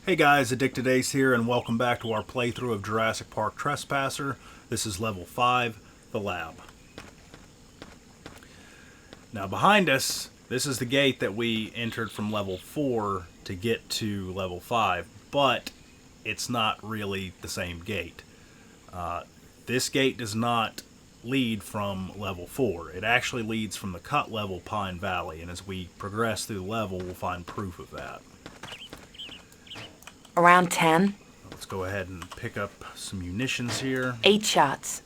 Hey guys, Addicted Ace here, and welcome back to our playthrough of Jurassic Park Trespasser. This is level 5, the lab. Now behind us, this is the gate that we entered from level 4 to get to level 5, but it's not really the same gate. This gate does not lead from level 4. It actually leads from the cut level Pine Valley, and as we progress through the level, we'll find proof of that. Around 10. Let's go ahead and pick up some munitions here. 8 shots.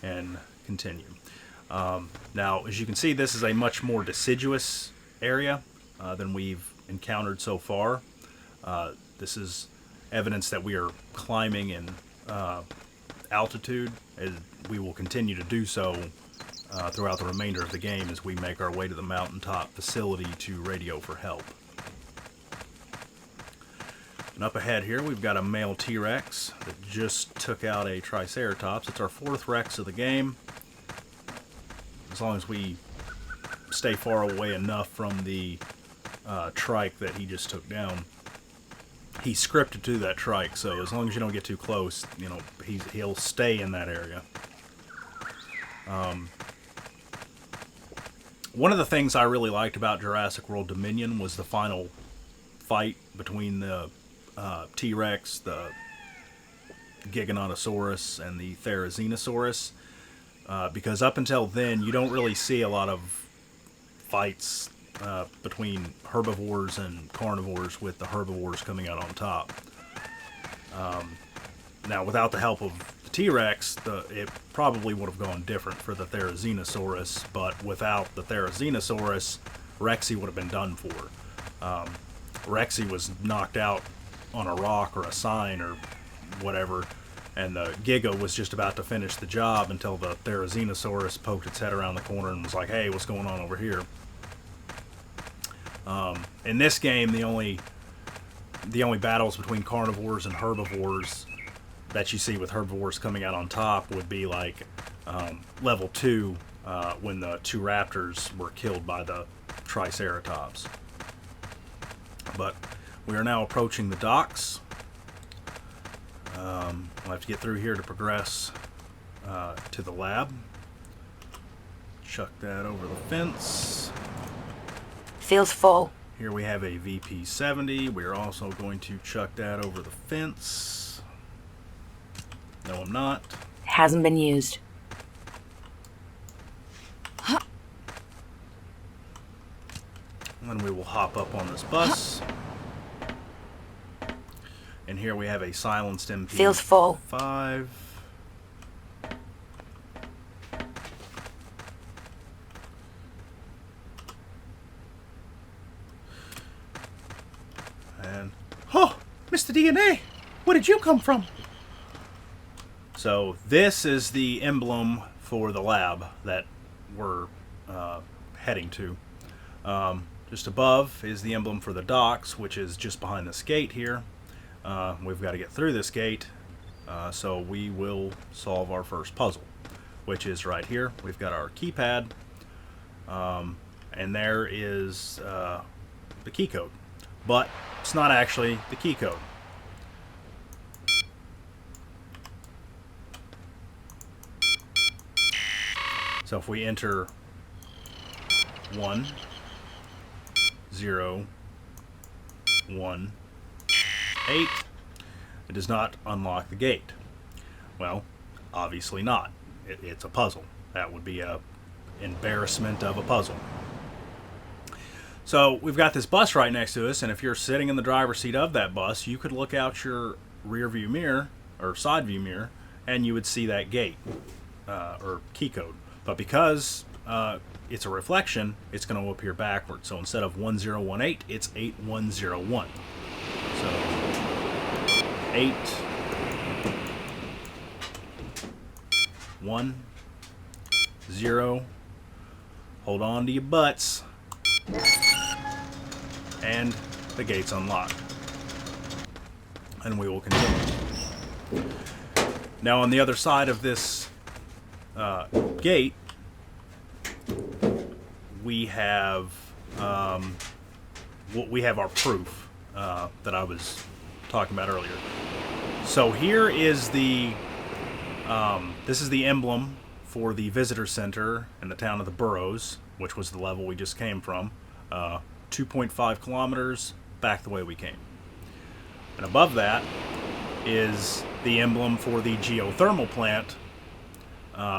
And continue. Now, as you can see, this is a much more deciduous area than we've encountered so far. This is evidence that we are climbing in altitude, and we will continue to do so throughout the remainder of the game as we make our way to the mountaintop facility to radio for help. And up ahead here, we've got a male T-Rex that just took out a Triceratops. It's our 4th Rex of the game. As long as we stay far away enough from the trike that he just took down. He's scripted to that trike, so as long as you don't get too close, you know, he'll stay in that area. One of the things I really liked about Jurassic World Dominion was the final fight between the T-Rex, the Giganotosaurus, and the Therizinosaurus, because up until then you don't really see a lot of fights between herbivores and carnivores, with the herbivores coming out on top. Now, without the help of the T-Rex, it probably would have gone different for the Therizinosaurus, but without the Therizinosaurus, Rexy would have been done for. Rexy was knocked out on a rock or a sign or whatever, and the Giga was just about to finish the job until the Therizinosaurus poked its head around the corner and was like, hey, what's going on over here? In this game, the only battles between carnivores and herbivores that you see, with herbivores coming out on top, would be like level 2 when the 2 raptors were killed by the Triceratops. But we are now approaching the docks. We'll have to get through here to progress to the lab. Chuck that over the fence. Feels full. Here we have a VP-70. We're also going to chuck that over the fence. No, I'm not. Hasn't been used. And then we will hop up on this bus. And here we have a silenced MP5. Feels full. And, oh, Mr. DNA, where did you come from? So this is the emblem for the lab that we're heading to. Just above is the emblem for the docks, which is just behind this gate here. We've got to get through this gate, so we will solve our first puzzle, which is right here. We've got our keypad, and there is the key code, but it's not actually the key code. So if we enter 1, 0, 1, 8, it does not unlock the gate. Well, obviously not. It's a puzzle. That would be a embarrassment of a puzzle. So we've got this bus right next to us, and if you're sitting in the driver's seat of that bus, you could look out your rear view mirror or side view mirror, and you would see that gate or key code. But because it's a reflection, it's going to appear backwards. So instead of 1018, it's 8101. So 8, 1, 0. Hold on to your butts. And the gate's unlocked. And we will continue. Now on the other side of this gate, we have our proof. that I was talking about earlier. So here is this is the emblem for the visitor center in the town of the Burrows, which was the level we just came from. 2.5 kilometers back the way we came. And above that is the emblem for the geothermal plant,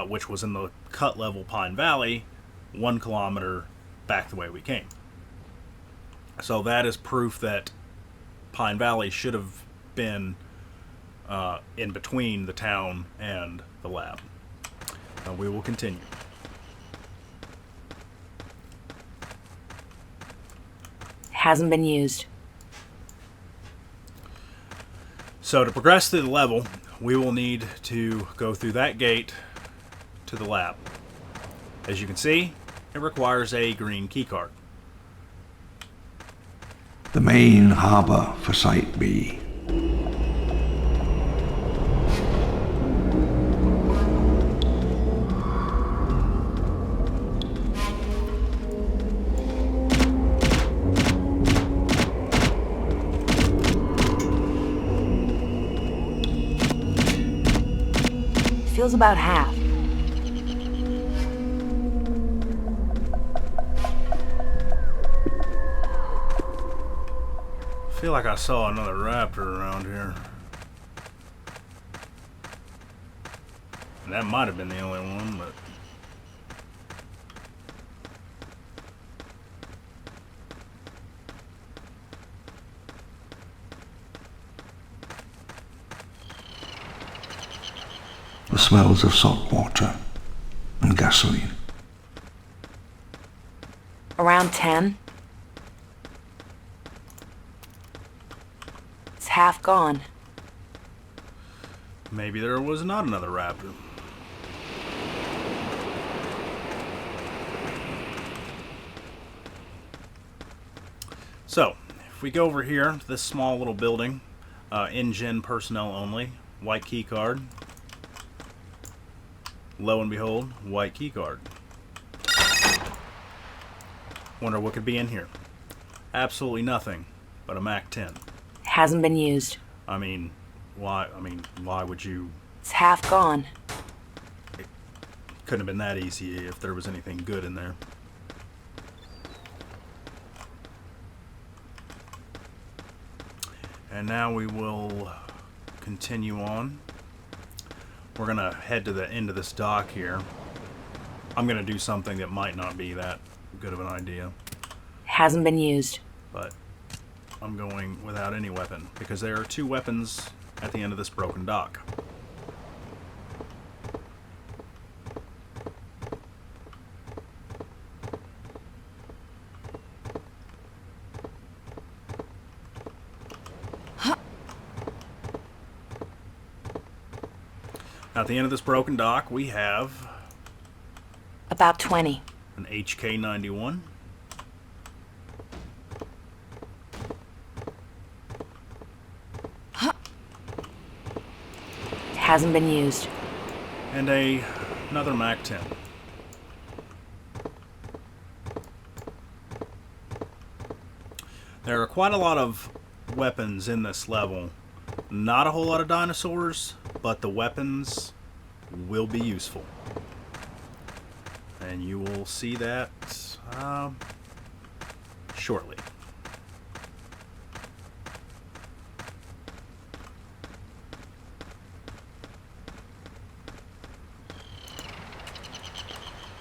which was in the cut level Pine Valley, 1 kilometer back the way we came. So that is proof that Pine Valley should have been in between the town and the lab. We will continue. Hasn't been used. So to progress through the level, we will need to go through that gate to the lab. As you can see, it requires a green keycard. The main harbor for Site B. Feels about half. I feel like I saw another raptor around here. And that might have been the only one, but... The smells of salt water and gasoline. Around 10. It's half gone. Maybe there was not another raptor. So, if we go over here to this small little building, InGen personnel only, white key card. Lo and behold, white key card. Wonder what could be in here. Absolutely nothing but a MAC-10. Hasn't been used. I mean, why would you? It's half gone. Couldn't have been that easy if there was anything good in there. And now we will continue on. We're gonna head to the end of this dock here. I'm gonna do something that might not be that good of an idea, Hasn't been used. but I'm going without any weapon because there are 2 weapons at the end of this broken dock. At the end of this broken dock, we have About 20. an HK-91, Hasn't been used. and another MAC-10. There are quite a lot of weapons in this level. Not a whole lot of dinosaurs, but the weapons will be useful. And you will see that shortly.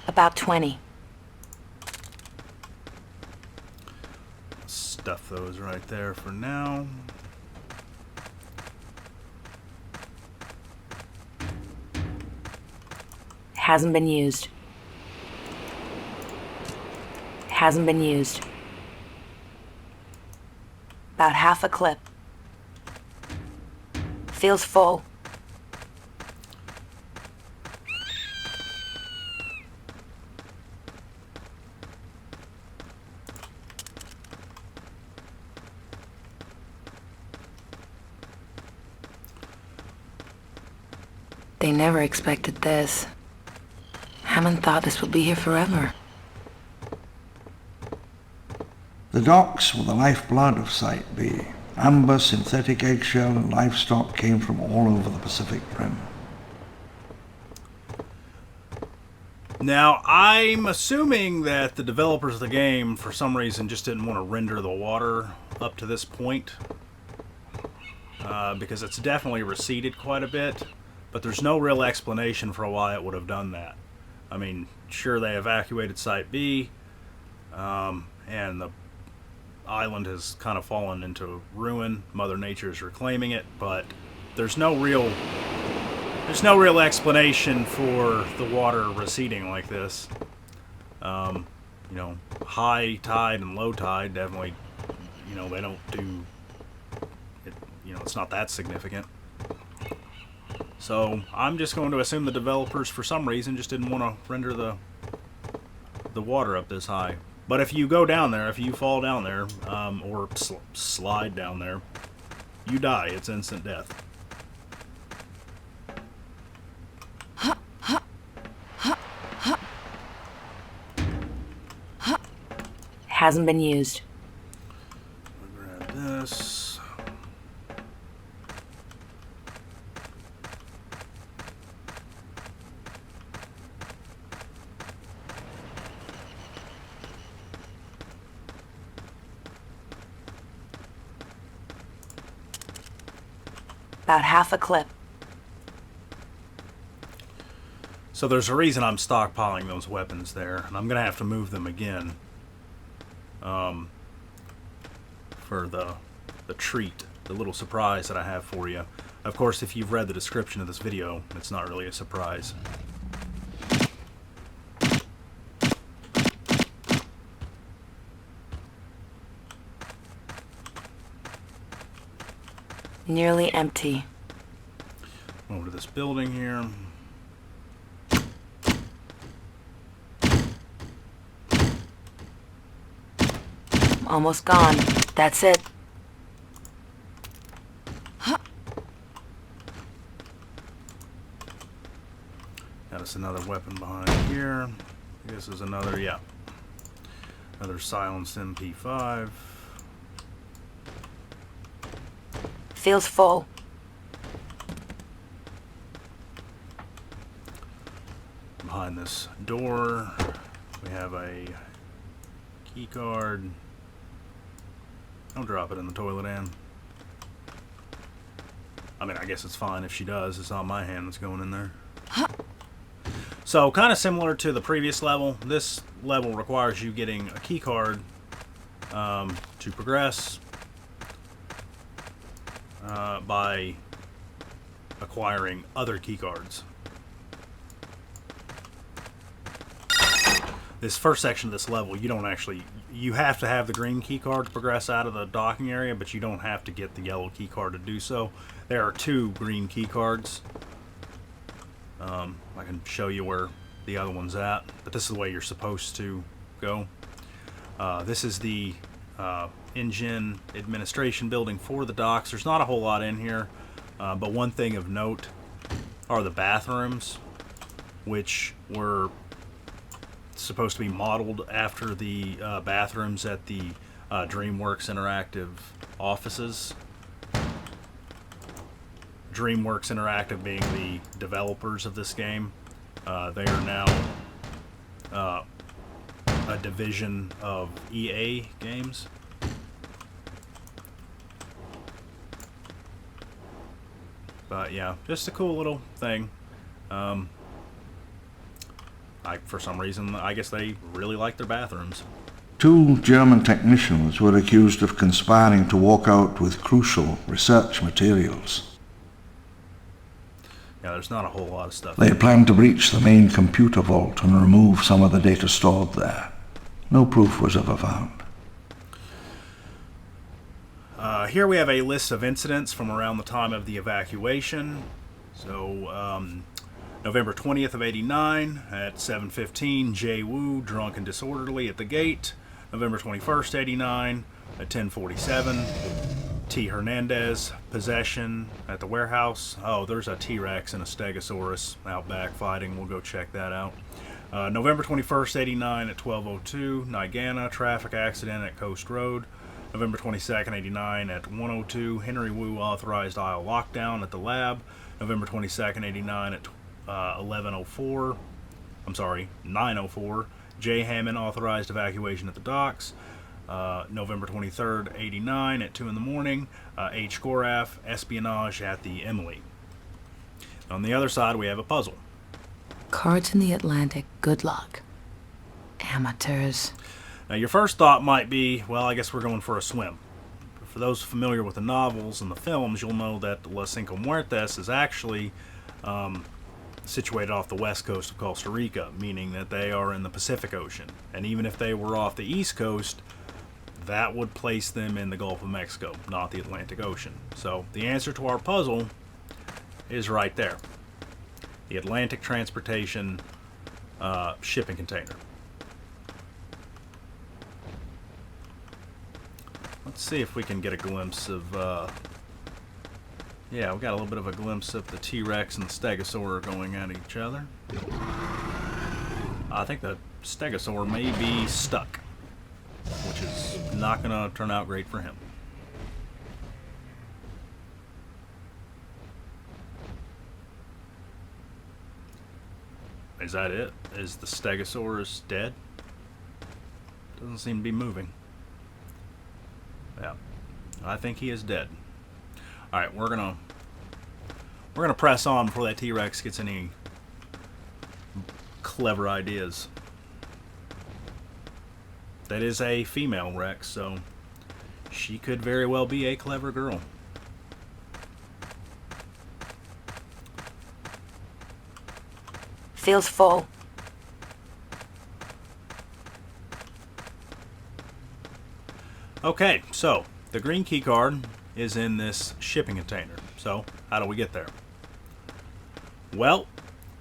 About 20. Stuff those right there for now. Hasn't been used. Hasn't been used. About half a clip. Feels full. They never expected this. Hammond thought this would be here forever. The docks were the lifeblood of Site B. Amber, synthetic eggshell, and livestock came from all over the Pacific Rim. Now, I'm assuming that the developers of the game, for some reason, just didn't want to render the water up to this point. Because it's definitely receded quite a bit. But there's no real explanation for why it would have done that. I mean, sure, they evacuated Site B. And the island has kind of fallen into ruin. Mother Nature is reclaiming it. But there's no real explanation for the water receding like this. You know, high tide and low tide definitely, you know, they don't do it, you know, it's not that significant. So I'm just going to assume the developers, for some reason, just didn't want to render the water up this high. But if you go down there, if you fall down there, or slide down there, you die. It's instant death. Hasn't been used. I'll grab this. About half a clip. So there's a reason I'm stockpiling those weapons there, and I'm going to have to move them again. For the treat, the little surprise that I have for you. Of course, if you've read the description of this video, it's not really a surprise. Nearly empty. Over to this building here. Almost gone. That's it. Got us another weapon behind here. This is another, yeah. Another silenced MP5. Feels full. Behind this door, we have a key card. Don't drop it in the toilet, Ann. I mean, I guess it's fine if she does. It's not my hand that's going in there. So, kind of similar to the previous level, this level requires you getting a key card to progress by acquiring other key cards. This first section of this level, you have to have the green key card to progress out of the docking area, but you don't have to get the yellow key card to do so. There are 2 green key cards. I can show you where the other one's at, but this is the way you're supposed to go. This is the InGen administration building for the docks. There's not a whole lot in here, but one thing of note are the bathrooms, which were supposed to be modeled after the bathrooms at the DreamWorks Interactive offices. DreamWorks Interactive being the developers of this game. They are now a division of EA Games. But yeah, just a cool little thing. For some reason, I guess they really like their bathrooms. 2 German technicians were accused of conspiring to walk out with crucial research materials. Yeah, there's not a whole lot of stuff. They planned to breach the main computer vault and remove some of the data stored there. No proof was ever found. Here we have a list of incidents from around the time of the evacuation. So, November 20th of 89 at 7:15, Jay Wu, drunk and disorderly at the gate. November 21st, 89 at 10:47, T. Hernandez, possession at the warehouse. Oh, there's a T-Rex and a Stegosaurus out back fighting. We'll go check that out. November 21st, 89 at 12:02, Nigana, traffic accident at Coast Road. November 22nd, 89 at 1:02, Henry Wu authorized aisle lockdown at the lab. November 22nd, 89 at 11:04. I'm sorry, 9:04. J. Hammond authorized evacuation at the docks. November 23rd, 89 at 2 in the morning. H. Gorath, espionage at the Emily. On the other side, we have a puzzle. Cards in the Atlantic. Good luck. Amateurs. Now, your first thought might be, well, I guess we're going for a swim. For those familiar with the novels and the films, you'll know that Los Cinco Muertes is actually situated off the west coast of Costa Rica, meaning that they are in the Pacific Ocean. And even if they were off the east coast, that would place them in the Gulf of Mexico, not the Atlantic Ocean. So the answer to our puzzle is right there. The Atlantic Transportation shipping container. Let's see if we can get a glimpse of, yeah, we got a little bit of a glimpse of the T-Rex and the Stegosaur going at each other. I think the Stegosaur may be stuck, which is not going to turn out great for him. Is that it? Is the Stegosaurus dead? Doesn't seem to be moving. Yeah, I think he is dead. All right, we're gonna press on before that T-Rex gets any clever ideas. That is a female Rex, so she could very well be a clever girl. Feels full. Okay, so the green key card is in this shipping container. So how do we get there? Well,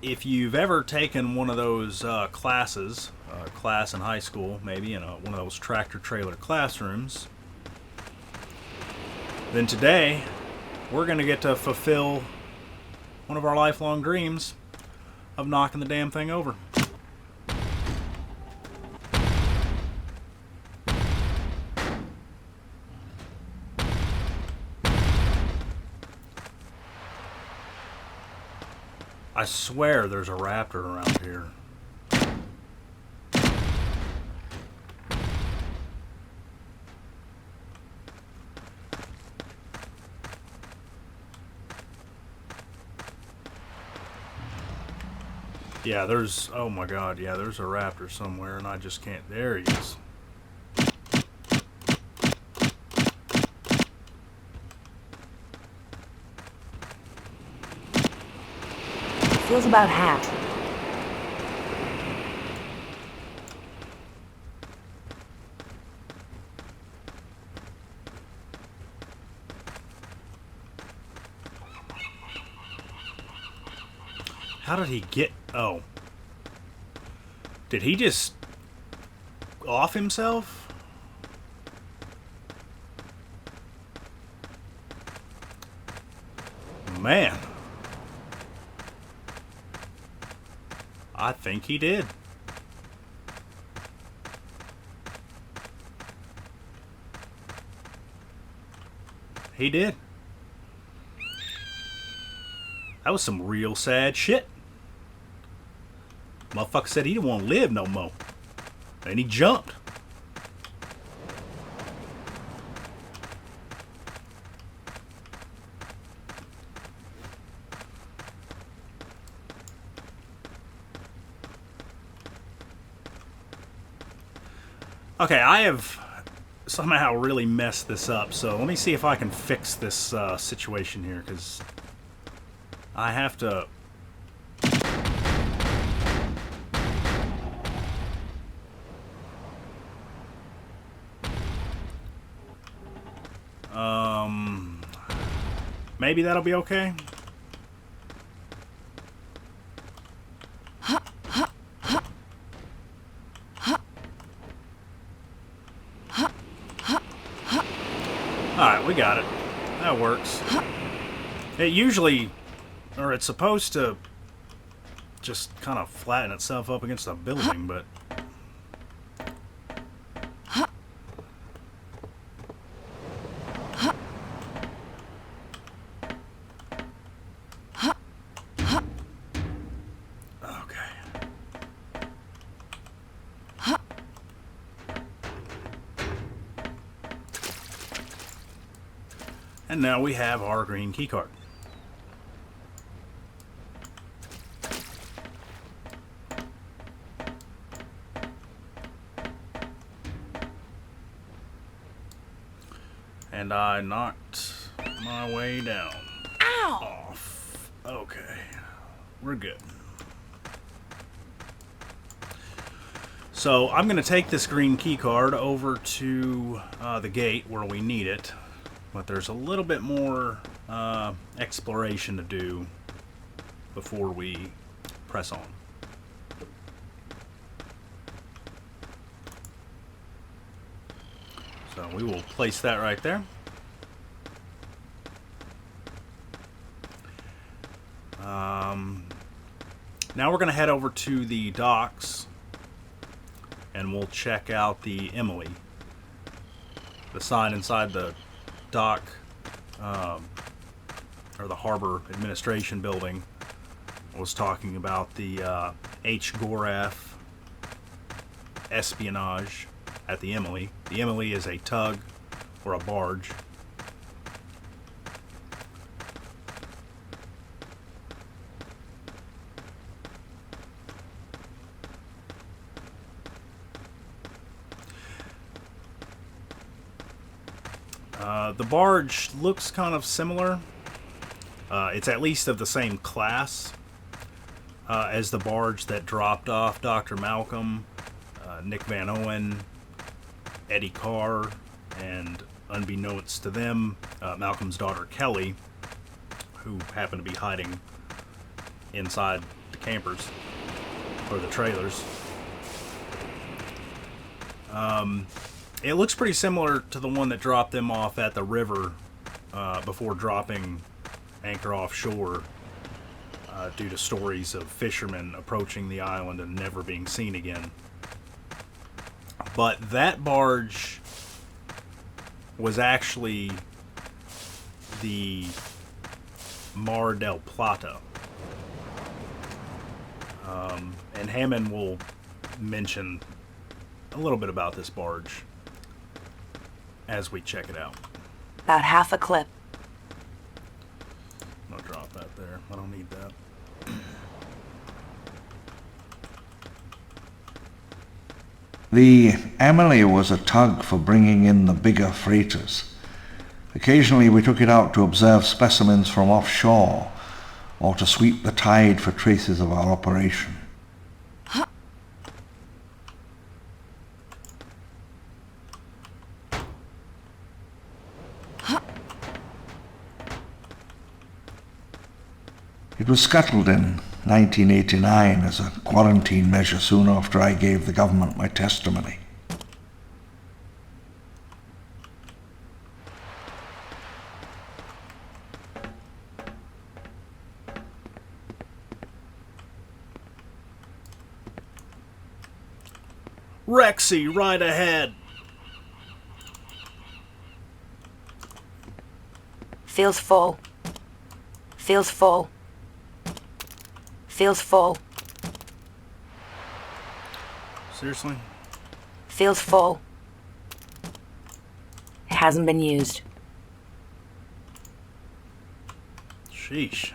if you've ever taken one of those classes, class in high school, maybe in one of those tractor trailer classrooms, then today we're going to get to fulfill one of our lifelong dreams of knocking the damn thing over. I swear there's a raptor around here. Yeah, there's, oh my god, yeah, there's a raptor somewhere and I just can't, there he is. Feels about half. How did he get, oh. Did he just off himself? Man. I think he did. He did. That was some real sad shit. Motherfucker said he didn't want to live no more. And he jumped. Okay, I have somehow really messed this up, so let me see if I can fix this situation here, because I have to... Maybe that'll be okay? Alright, we got it. That works. It usually, or it's supposed to just kind of flatten itself up against a building, but... Okay. And now we have our green keycard. And I knocked my way down. Ow! Off. Okay. We're good. So I'm going to take this green key card over to the gate where we need it. But there's a little bit more exploration to do before we press on. So we will place that right there. Now we're going to head over to the docks and we'll check out the Emily. The sign inside the dock or the harbor administration building was talking about the H. Goraf espionage at the Emily. The Emily is a tug or a barge. The barge looks kind of similar. It's at least of the same class as the barge that dropped off Dr. Malcolm, Nick Van Owen, Eddie Carr, and unbeknownst to them, Malcolm's daughter Kelly, who happened to be hiding inside the campers, or the trailers. It looks pretty similar to the one that dropped them off at the river before dropping anchor offshore due to stories of fishermen approaching the island and never being seen again. But that barge was actually the Mar del Plata. And Hammond will mention a little bit about this barge as we check it out. About half a clip. I'll drop that there. I don't need that. The Emily was a tug for bringing in the bigger freighters. Occasionally we took it out to observe specimens from offshore or to sweep the tide for traces of our operation. It was scuttled in 1989 as a quarantine measure soon after I gave the government my testimony. Rexy, right ahead. Feels full. Feels full. Feels full. Seriously? Feels full. It hasn't been used. Sheesh.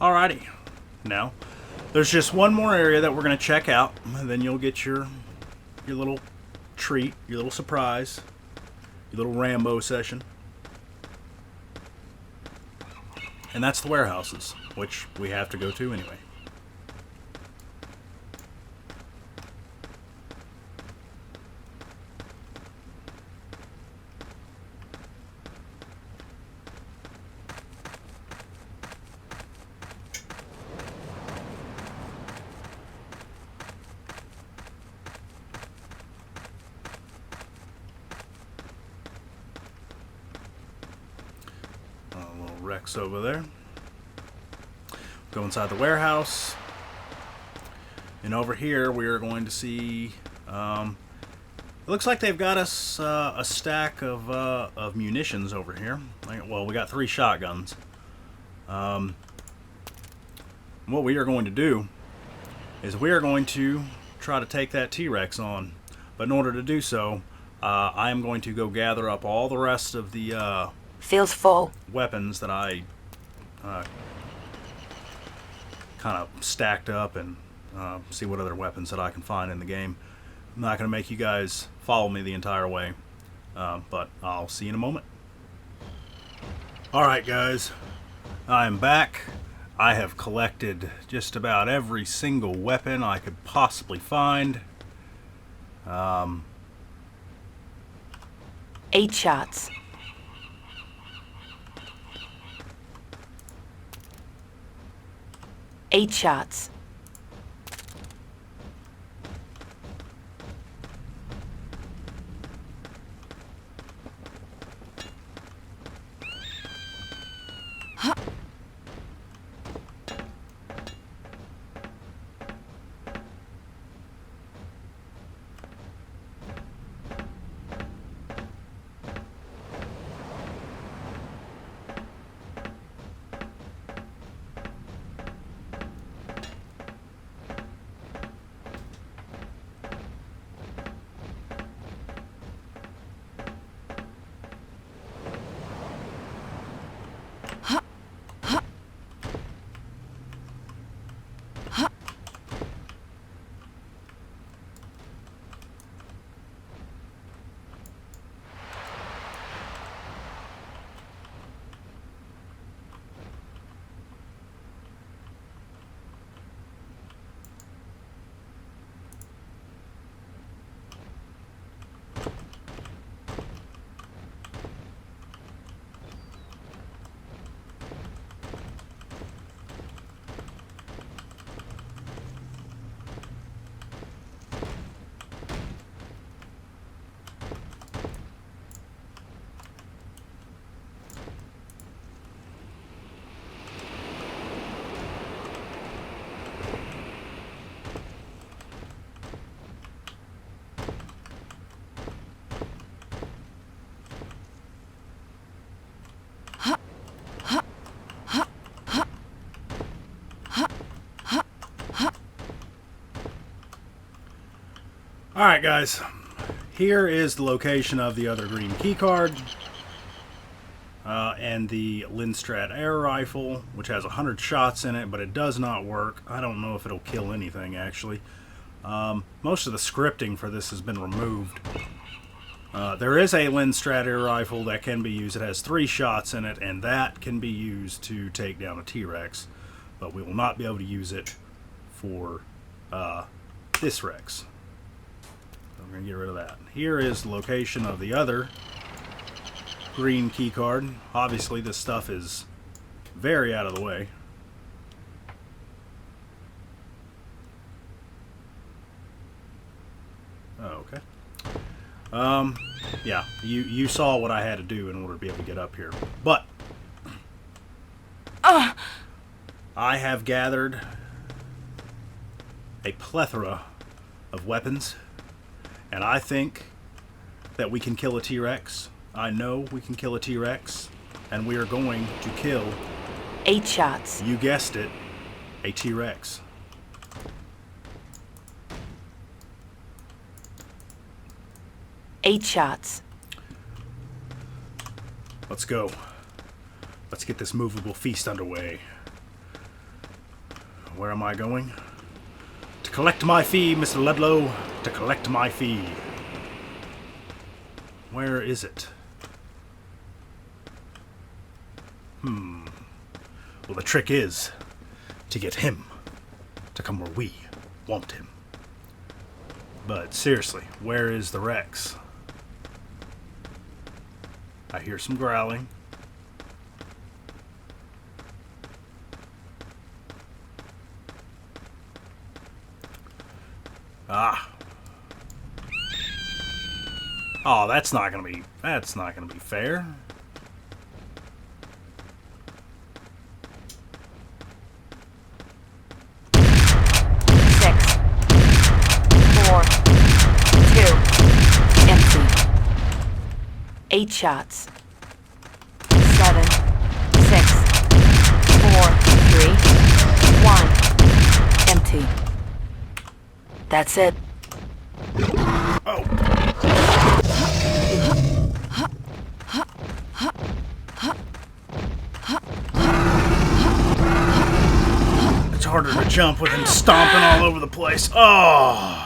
Alrighty. Now, there's just one more area that we're going to check out, and then you'll get your little treat, your little surprise, your little Rambo session. And that's the warehouses, which we have to go to anyway. Rex over there. Go inside the warehouse. And over here we are going to see... it looks like they've got us a stack of munitions over here. Well, we got 3 shotguns. What we are going to do is we are going to try to take that T-Rex on. But in order to do so, I am going to go gather up all the rest of the Feels full. weapons that I kind of stacked up and see what other weapons that I can find in the game. I'm not going to make you guys follow me the entire way, but I'll see you in a moment. Alright guys, I am back. I have collected just about every single weapon I could possibly find. 8 shots. 8 shots. Alright guys, here is the location of the other green keycard and the Lindstrat air rifle, which has 100 shots in it, but it does not work. I don't know if it'll kill anything actually. Most of the scripting for this has been removed. There is a Lindstrat air rifle that can be used. It has 3 shots in it, and that can be used to take down a T-Rex, but we will not be able to use it for this Rex. We're going to get rid of that. Here is the location of the other green keycard. Obviously this stuff is very out of the way. Oh, okay. Yeah, you saw what I had to do in order to be able to get up here. But I have gathered a plethora of weapons. And I think that we can kill a T-Rex. I know we can kill a T-Rex. And we are going to kill... 8 shots. You guessed it. A T-Rex. Eight shots. Let's go. Let's get this movable feast underway. Where am I going? To collect my fee, Mr. Ludlow. To collect my fee. Where is it? Well, the trick is to get him to come where we want him. But seriously, where is the Rex? I hear some growling. Ah. Oh, that's not gonna be fair. 8 shots. 7, 6, 4, 3, 1. Empty. That's it. Oh. It's harder to jump with him stomping all over the place. Oh.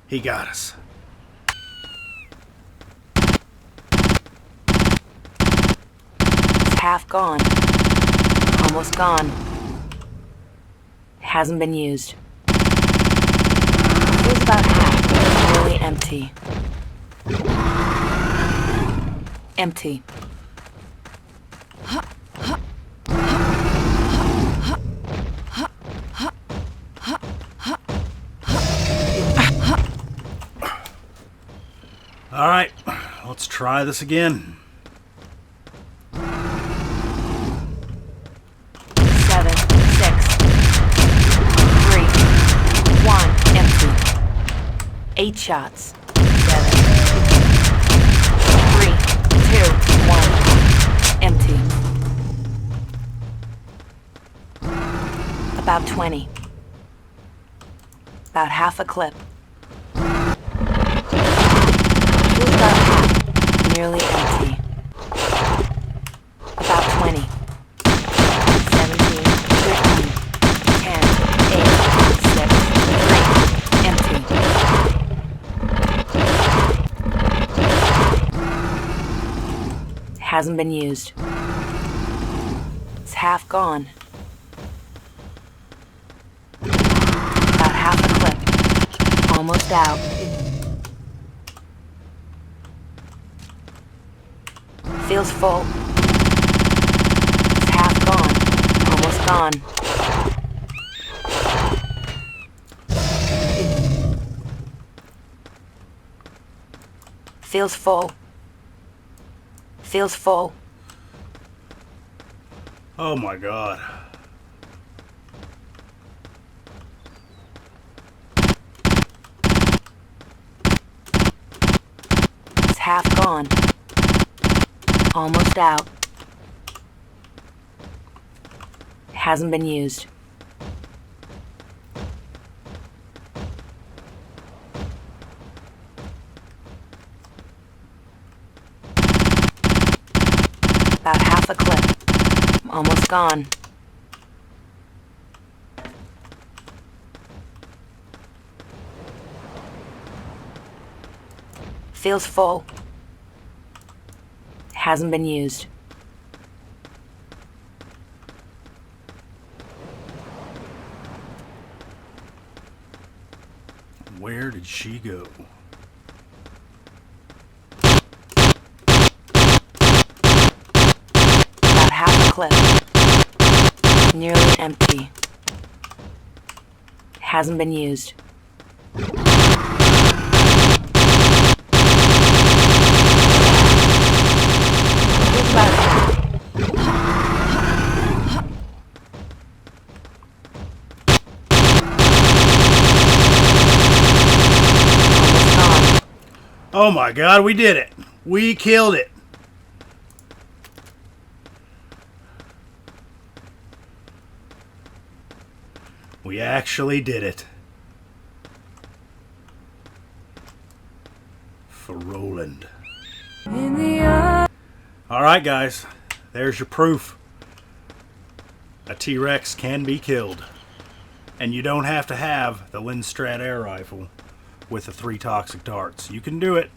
He got us. It's half gone. Almost gone. Hasn't been used. Feels about half. Nearly empty. Empty. All right, let's try this again. 7, 6, 3, 1. Empty. 8 shots. 7, 3, 2, 1. Empty. About 20. About half a clip. Feels about half. Nearly empty. About 20. 17, 13, 10, 8, 6, 3. Empty. Hasn't been used. It's half gone. About half a clip. Almost out. Feels full. It's half gone. Almost gone. Feels full. Feels full. Oh my God. It's half gone. Almost out. Hasn't been used. About half a clip. Almost gone. Feels full. Hasn't been used. Where did she go? About half a clip. Nearly empty. Hasn't been used. Feels about half. Almost gone. Oh my God, we did it. We killed it. We actually did it. For Roland. Alright guys, there's your proof. A T-Rex can be killed. And you don't have to have the Lindstrat air rifle with the 3 toxic darts. You can do it.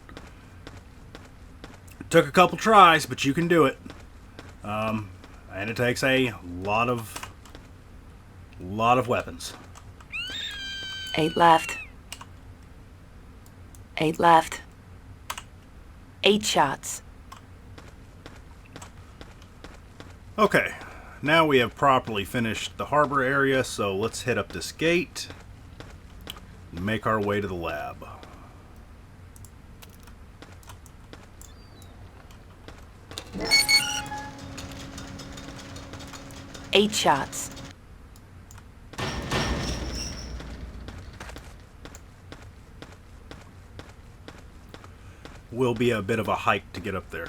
It took a couple tries, but you can do it. And it takes a lot of weapons. 8 left. 8 left. 8 shots. Okay, now we have properly finished the harbor area, so let's hit up this gate and make our way to the lab. Eight shots. will be a bit of a hike to get up there.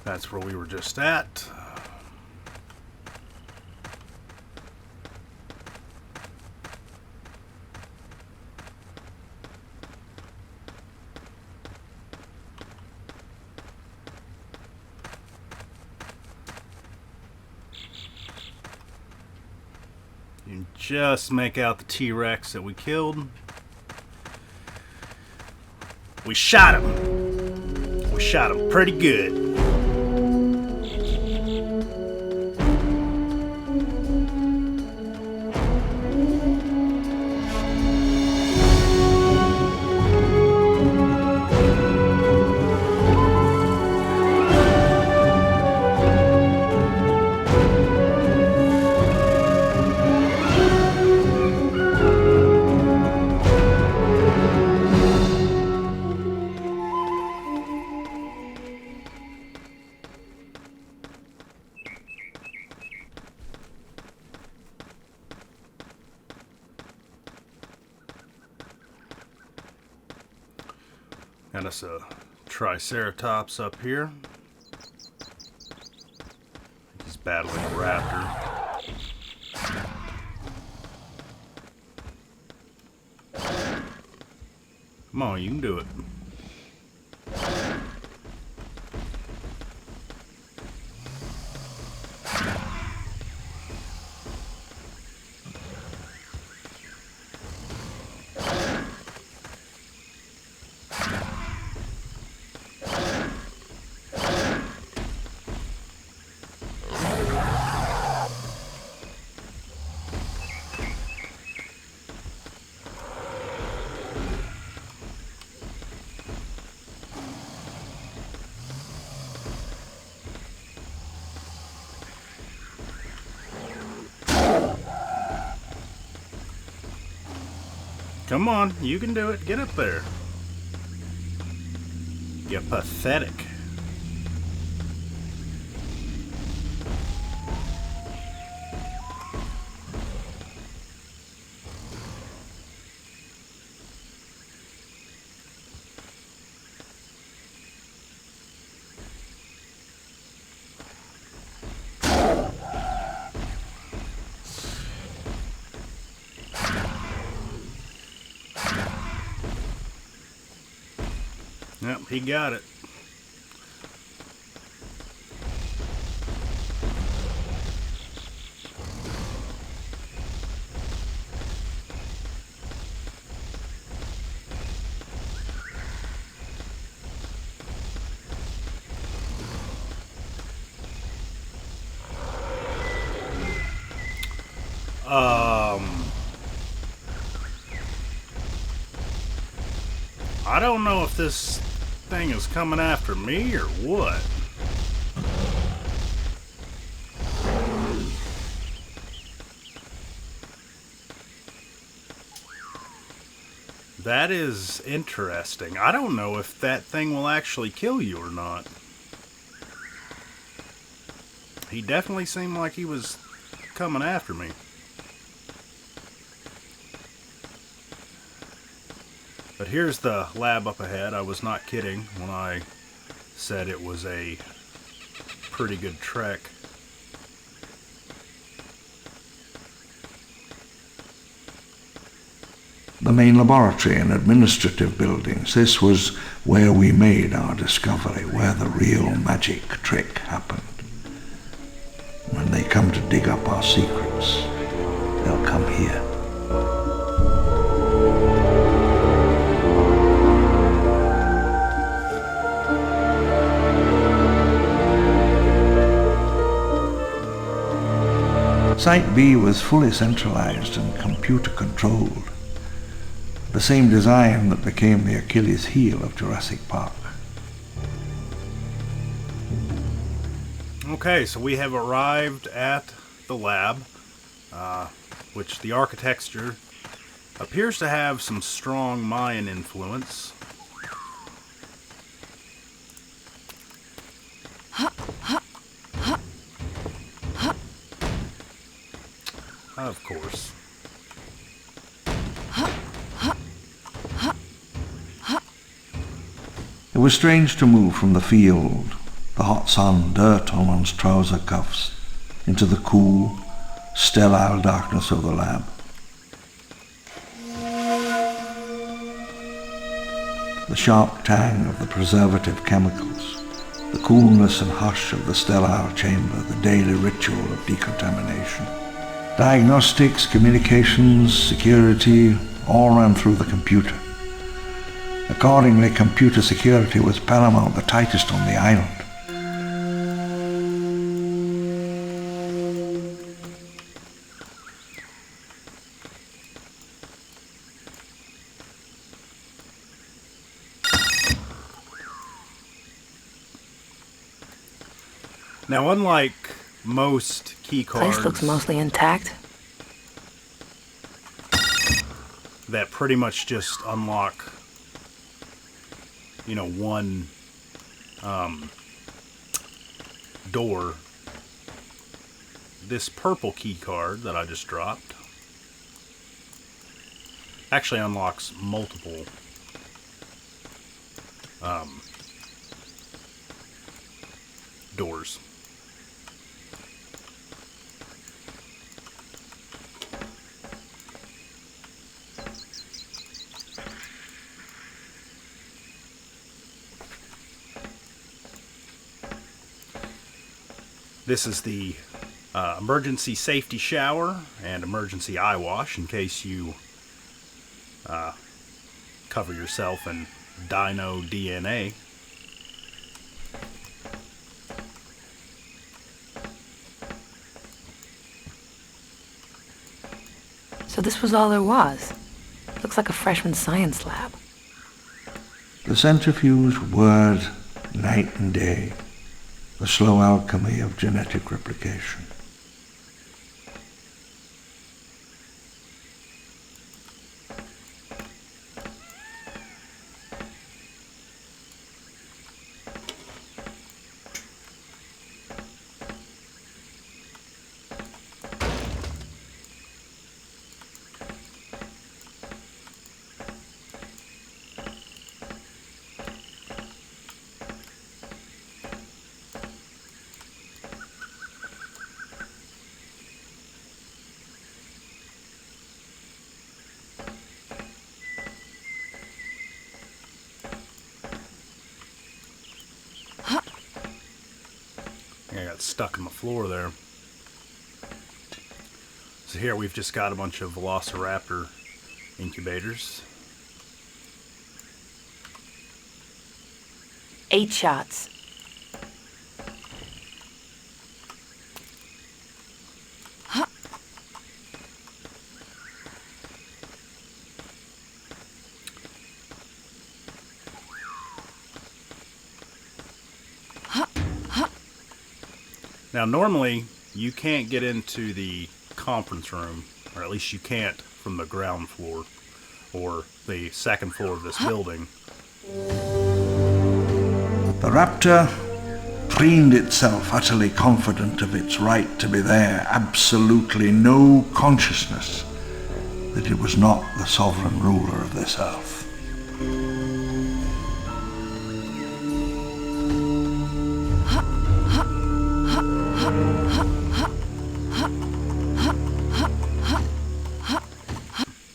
That's where we were just at. You can just make out the T-Rex that we killed. We shot him. We shot him pretty good. Got us a Triceratops up here. He's battling a raptor. Come on, you can do it. Come on, you can do it. Get up there. You're pathetic. Yep, he got it. I don't know if this thing is coming after me or what. That is interesting. I don't know if that thing will actually kill you or not. He definitely seemed like he was coming after me. But here's the lab up ahead. I was not kidding when I said it was a pretty good trek. The main laboratory and administrative buildings. This was where we made our discovery, where the real magic trick happened. When they come to dig up our secrets, they'll come here. Site B was fully centralized and computer-controlled, the same design that became the Achilles heel of Jurassic Park. Okay, so we have arrived at the lab, which the architecture appears to have some strong Mayan influence. Of course. It was strange to move from the field, the hot sun, dirt on one's trouser cuffs, into the cool, sterile darkness of the lab. The sharp tang of the preservative chemicals, the coolness and hush of the sterile chamber, the daily ritual of decontamination. Diagnostics, communications, security, all ran through the computer. Accordingly, computer security was paramount, the tightest on the island. Now, unlike most key cards Place looks mostly intact. that pretty much just unlock, you know, one door, this purple key card that I just dropped actually unlocks multiple doors. This is the emergency safety shower and emergency eye wash in case you cover yourself in dino DNA. So this was all there was. Looks like a freshman science lab. The centrifuge whirred night and day, the slow alchemy of genetic replication. I got stuck in the floor there. So here we've just got a bunch of Velociraptor incubators. 8 shots. Now normally you can't get into the conference room, or at least you can't from the ground floor or the second floor of this building. The raptor preened itself, utterly confident of its right to be there, absolutely no consciousness that it was not the sovereign ruler of this earth.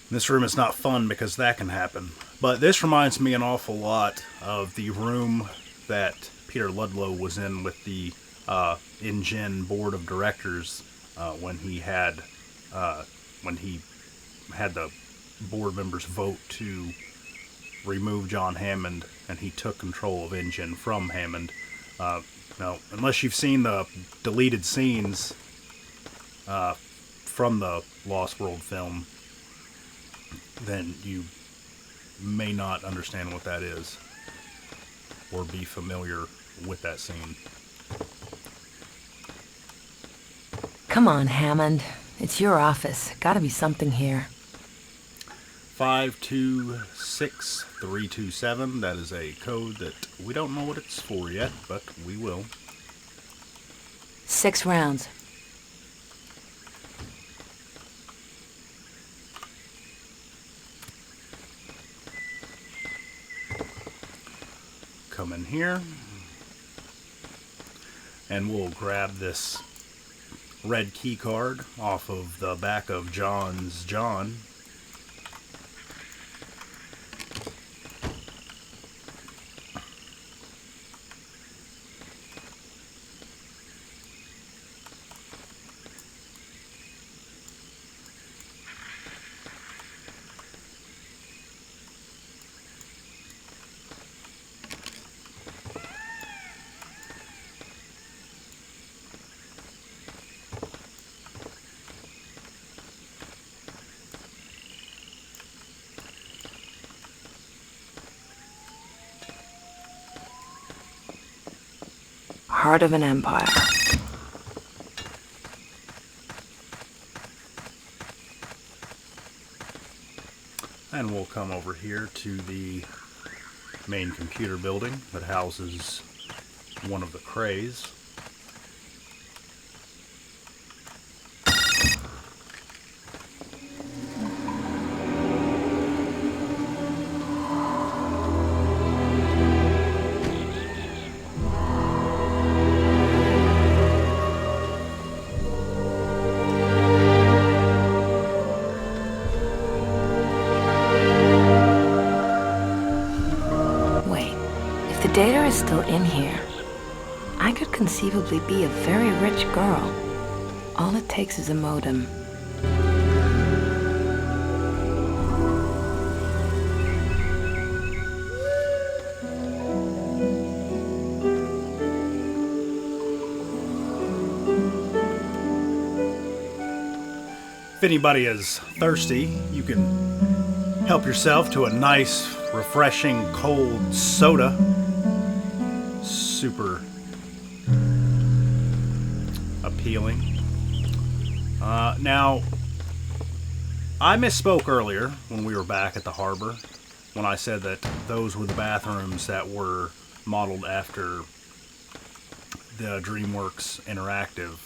This room is not fun because that can happen. But this reminds me an awful lot of the room that Peter Ludlow was in with the InGen board of directors when he had the board members vote to remove John Hammond, and he took control of InGen from Hammond. Now, unless you've seen the deleted scenes from the Lost World film, then you may not understand what that is or be familiar with that scene. Come on, Hammond. It's your office. Gotta be something here. 526327. That is a code that we don't know what it's for yet, but we will. 6 rounds. Come in here. And we'll grab this red key card off of the back of John's John. Heart of an empire. And we'll come over here to the main computer building that houses one of the crays. Data is still in here. I could conceivably be a very rich girl. All it takes is a modem. If anybody is thirsty, you can help yourself to a nice, refreshing, cold soda. Super appealing. Now, I misspoke earlier when we were back at the harbor when I said that those were the bathrooms that were modeled after the DreamWorks Interactive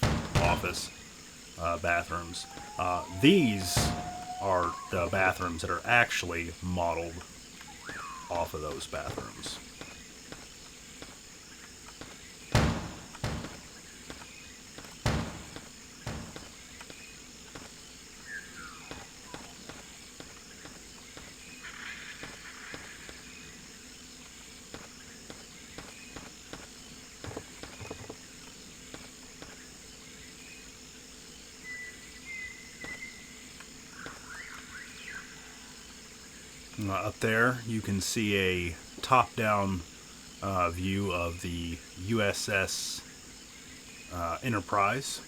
office bathrooms. These are the bathrooms that are actually modeled off of those bathrooms. Up there, you can see a top-down view of the USS Enterprise.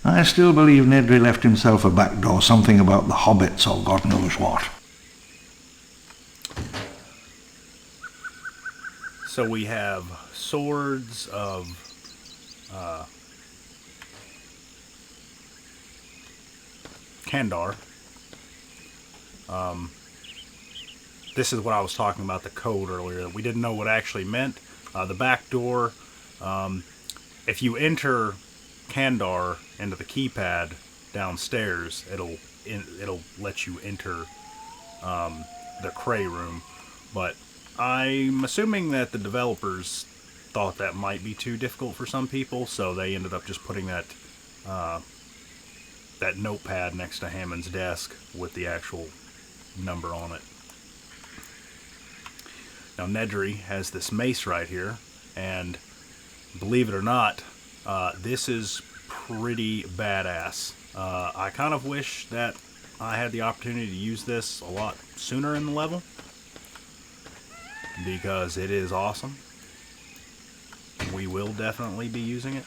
I still believe Nedry left himself a back door, something about the hobbits or God knows what. So we have swords of Kandar. This is what I was talking about, the code earlier, that we didn't know what it actually meant. The back door, if you enter Kandar into the keypad downstairs, it'll let you enter the Cray room. But I'm assuming that the developers thought that might be too difficult for some people, so they ended up just putting that that notepad next to Hammond's desk with the actual number on it. Now Nedry has this mace right here, and believe it or not, this is pretty badass. I kind of wish that I had the opportunity to use this a lot sooner in the level, because it is awesome. we will definitely be using it.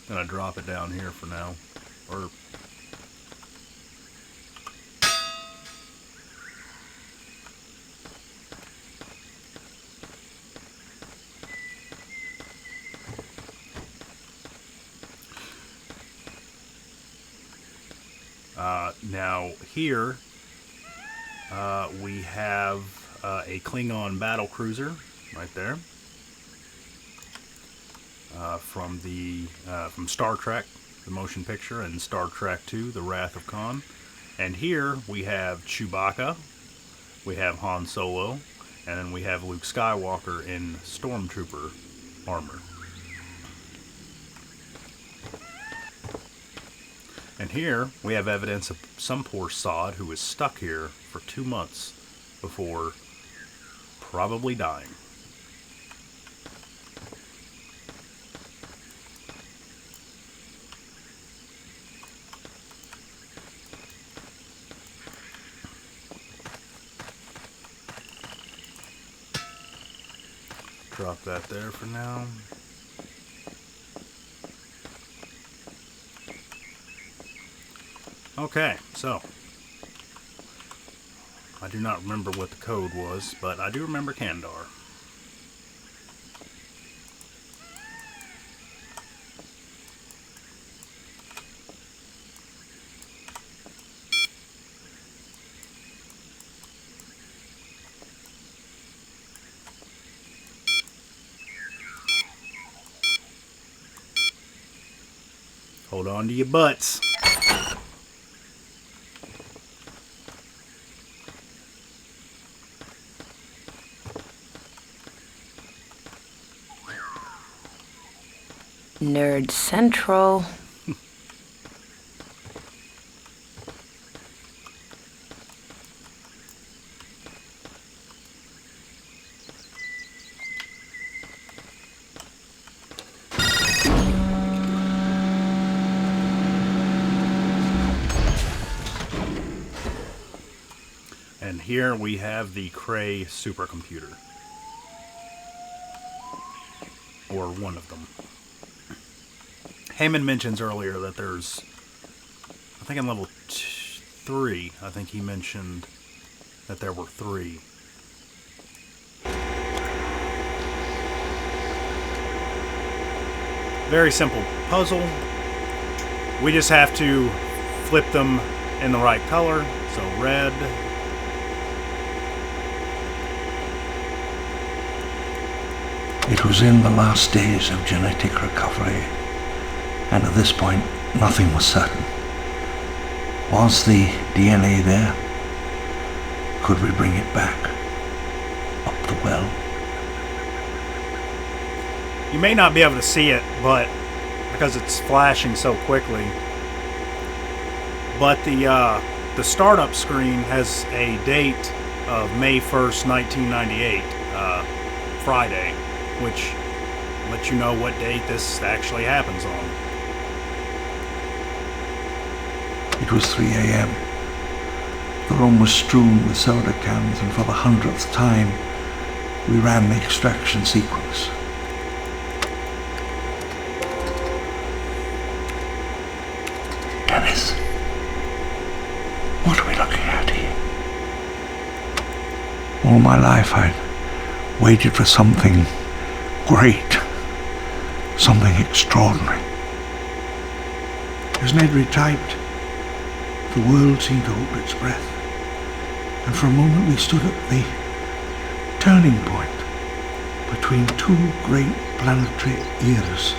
I'm gonna drop it down here for now. Or now here we have a Klingon battle cruiser right there from Star Trek, the motion picture, and Star Trek II, The Wrath of Khan. And here we have Chewbacca, we have Han Solo, and then we have Luke Skywalker in Stormtrooper armor. And here we have evidence of some poor sod who was stuck here for 2 months before probably dying. Drop that there for now. Okay, so I do not remember what the code was, but I do remember Kandar. Hold on to your butts. Nerd Central. And here we have the Cray supercomputer. Or one of them. Heyman mentions earlier that there's, I think in level 3, I think he mentioned that there were 3. Very simple puzzle. We just have to flip them in the right color. So red. It was in the last days of genetic recovery, and at this point, nothing was certain. Was the DNA there? Could we bring it back? Up the well? You may not be able to see it, but because it's flashing so quickly. But the startup screen has a date of May 1st, 1998, Friday, which lets you know what date this actually happens on. It was 3 a.m. The room was strewn with soda cans, and for the 100th time, we ran the extraction sequence. Dennis, what are we looking at here? All my life I'd waited for something great, something extraordinary. As Ned retyped, the world seemed to hold its breath, and for a moment we stood at the turning point between two great planetary eras,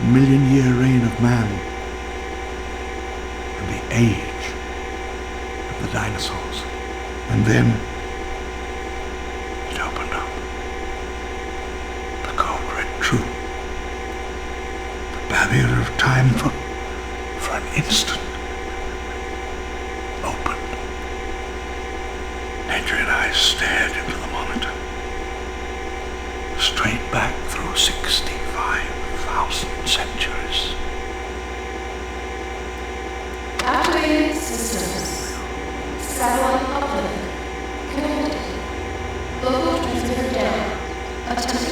the million-year reign of man and the age of the dinosaurs. And then it opened up. The code read true. The barrier of time for an instant opened. Nedry and I stared into the monitor. Straight back through 65,000 centuries. Activating systems. Satellite uplink. Connected. Local transmitter down. Attempt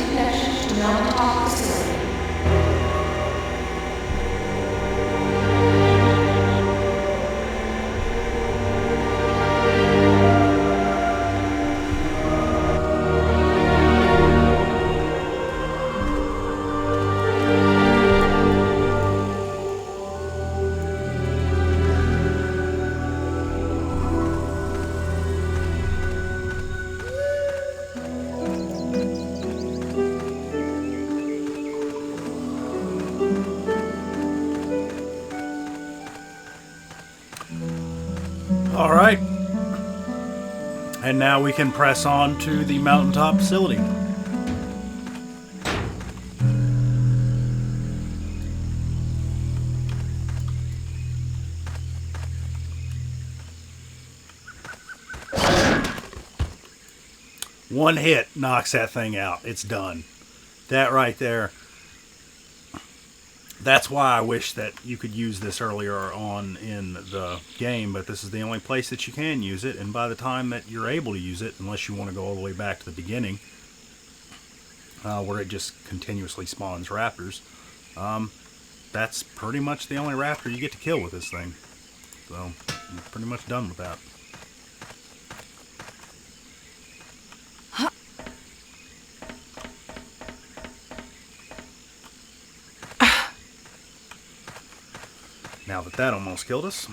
And now we can press on to the mountaintop facility. One hit knocks that thing out. It's done. That right there. That's why I wish that you could use this earlier on in the game, but this is the only place that you can use it, and by the time that you're able to use it, unless you want to go all the way back to the beginning, where it just continuously spawns raptors, that's pretty much the only raptor you get to kill with this thing. So, you're pretty much done with that. Now that that almost killed us.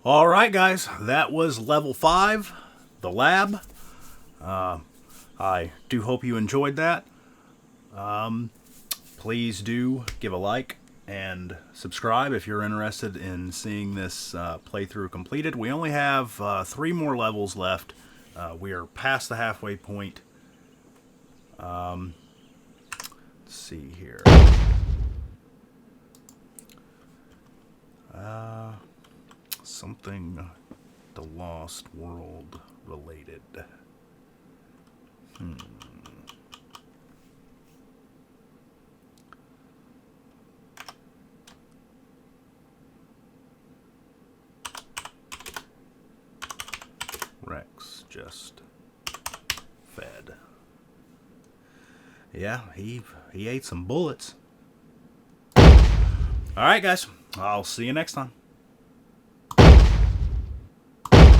Alright guys, that was level 5, the lab. I do hope you enjoyed that. Please do give a like and subscribe if you're interested in seeing this playthrough completed. We only have 3 more levels left. We are past the halfway point. Let's see here. Something the Lost World related. Rex just fed. Yeah, he ate some bullets. Alright guys, I'll see you next time.